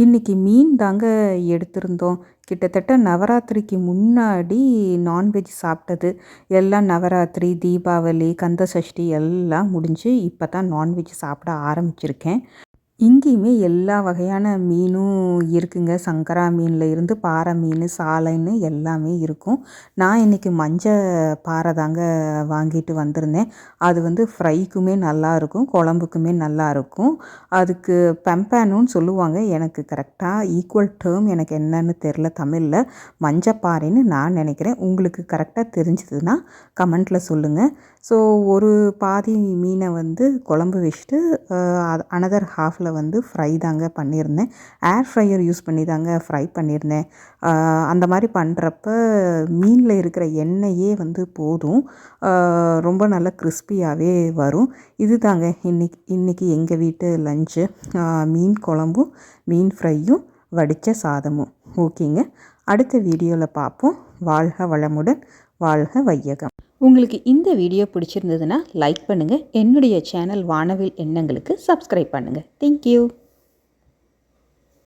இன்னைக்கு மீன் தாங்க எடுத்திருந்தோம். கிட்டத்தட்ட நவராத்திரிக்கு முன்னாடி நான்வெஜ் சாப்பிட்டது. எல்லாம் நவராத்திரி, தீபாவளி, கந்த சஷ்டி எல்லாம் முடிஞ்சு இப்போ தான் நான்வெஜ் சாப்பிட ஆரம்பிச்சிருக்கேன். இங்கேயுமே எல்லா வகையான மீனும் இருக்குங்க. சங்கரா மீன்ல இருந்து பாறை மீன், சாலைன்னு எல்லாமே இருக்கும். நான் இன்றைக்கி பாறை தாங்க வாங்கிட்டு வந்திருந்தேன். அது வந்து ஃப்ரைக்குமே நல்லாயிருக்கும், குழம்புக்குமே நல்லாயிருக்கும். அதுக்கு பெம்பேனுன்னு சொல்லுவாங்க. எனக்கு கரெக்டாக ஈக்குவல் டேர்ம் எனக்கு என்னன்னு தெரில தமிழில். மஞ்சப்பாறைன்னு நான் நினைக்கிறேன். உங்களுக்கு கரெக்டாக தெரிஞ்சதுன்னா கமெண்ட்டில் சொல்லுங்கள். ஸோ ஒரு பாதி மீனை வந்து குழம்பு வச்சுட்டு அனதர் ஹாஃபில் வந்து ஃப்ரை தாங்க பண்ணியிருந்தேன். ஏர் ஃப்ரையர் யூஸ் பண்ணி தாங்க ஃப்ரை பண்ணியிருந்தேன். அந்த மாதிரி பண்ணுறப்ப மீனில் இருக்கிற எண்ணெயே வந்து போதும். ரொம்ப நல்லா கிறிஸ்பியாகவே வரும். இது தாங்க இன்றைக்கி எங்கள் வீட்டு லஞ்சு. மீன் குழம்பும் மீன் ஃப்ரையும் வடித்த சாதமும். ஓகேங்க, அடுத்த வீடியோவில் பார்ப்போம். வாழ்க வளமுடன், வாழ்க வையகம். உங்களுக்கு இந்த வீடியோ பிடிச்சிருந்ததுன்னா லைக் பண்ணுங்கள். என்னுடைய சேனல் வானவில் எண்ணங்களுக்கு சப்ஸ்கிரைப் பண்ணுங்கள். தேங்க்யூ.